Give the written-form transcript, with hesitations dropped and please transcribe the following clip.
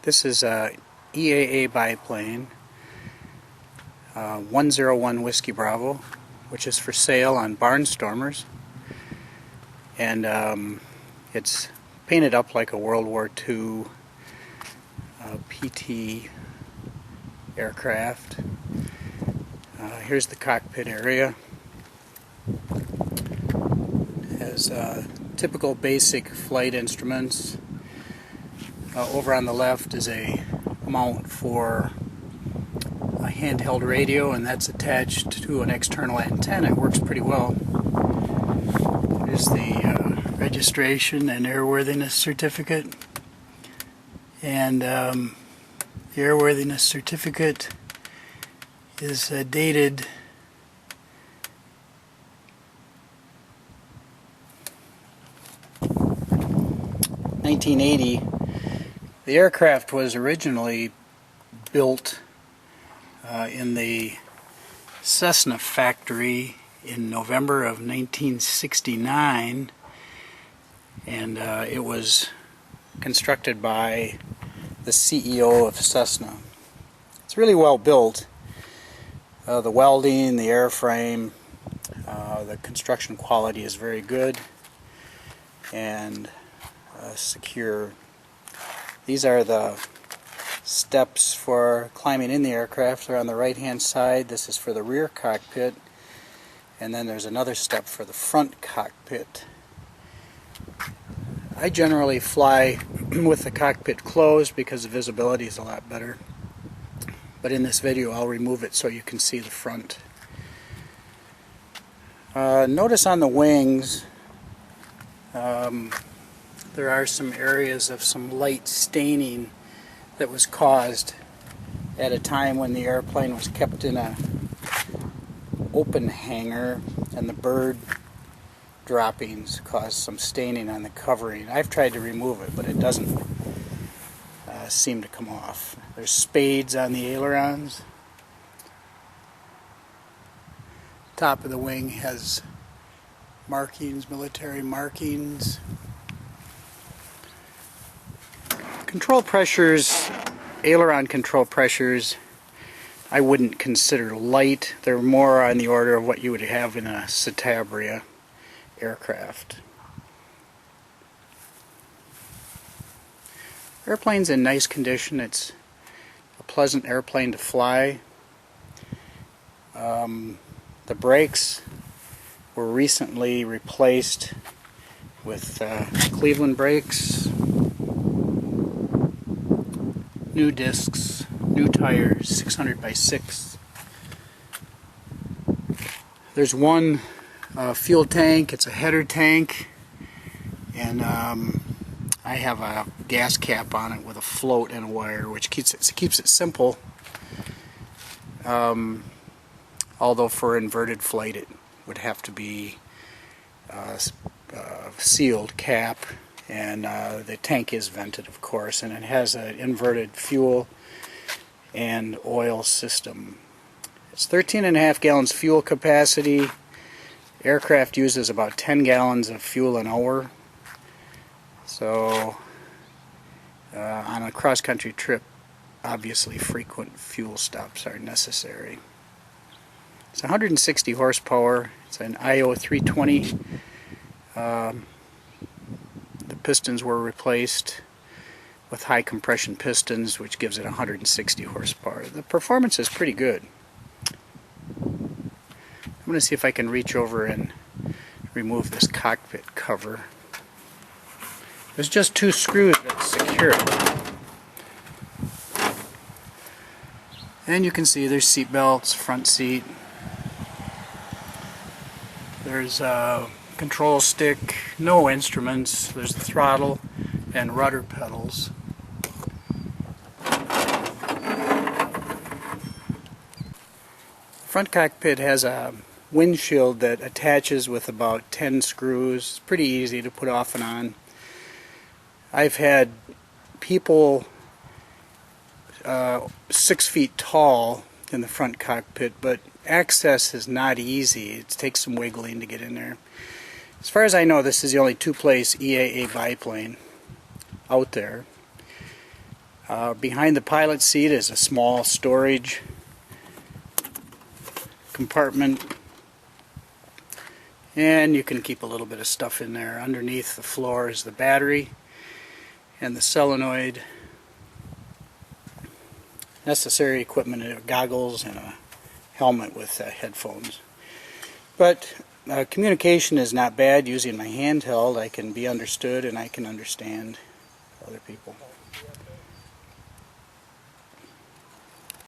This is a EAA Biplane, 101 Whiskey Bravo, which is for sale on Barnstormers, and it's painted up like a World War II PT aircraft. Here's the cockpit area. It has typical basic flight instruments. Over on the left is a mount for a handheld radio, and that's attached to an external antenna. It works pretty well. There's the registration and airworthiness certificate, and the airworthiness certificate is dated (1980). The aircraft was originally built in the Cessna factory in November of 1969, and it was constructed by the CEO of Cessna. It's really well built. The welding, the airframe, the construction quality is very good and secure. These are the steps for climbing in the aircraft. They're on the right hand side. This is for the rear cockpit, and then there's another step for the front cockpit. I generally fly with the cockpit closed because the visibility is a lot better, but in this video I'll remove it so you can see the front. Notice on the wings there are some areas of some light staining that was caused at a time when the airplane was kept in a open hangar, and the bird droppings caused some staining on the covering. I've tried to remove it, but it doesn't seem to come off. There's spades on the ailerons. Top of the wing has markings, military markings. Control pressures, aileron control pressures, I wouldn't consider light. They're more on the order of what you would have in a Citabria aircraft. Airplane's in nice condition. It's a pleasant airplane to fly. The brakes were recently replaced with Cleveland brakes. New discs, new tires, 600 by 6. There's one fuel tank. It's a header tank, and I have a gas cap on it with a float and a wire, which keeps it simple. Although for inverted flight it would have to be sealed cap. And the tank is vented, of course, and it has an inverted fuel and oil system. It's 13.5 gallons fuel capacity. Aircraft uses about 10 gallons of fuel an hour. So on a cross-country trip, obviously frequent fuel stops are necessary. It's 160 horsepower. It's an IO 320. The pistons were replaced with high compression pistons, which gives it 160 horsepower. The performance is pretty good. I'm going to see if I can reach over and remove this cockpit cover. There's just 2 screws that secure it. And you can see there's seat belts, front seat. There's control stick, no instruments. There's the throttle and rudder pedals. Front cockpit has a windshield that attaches with about 10 screws. It's pretty easy to put off and on. I've had people 6 feet tall in the front cockpit, but access is not easy. It takes some wiggling to get in there. As far as I know, this is the only two-place EAA biplane out there. Behind the pilot seat is a small storage compartment, and you can keep a little bit of stuff in there. Underneath the floor is the battery and the solenoid. Necessary equipment, goggles and a helmet with headphones. But communication is not bad. Using my handheld, I can be understood and I can understand other people.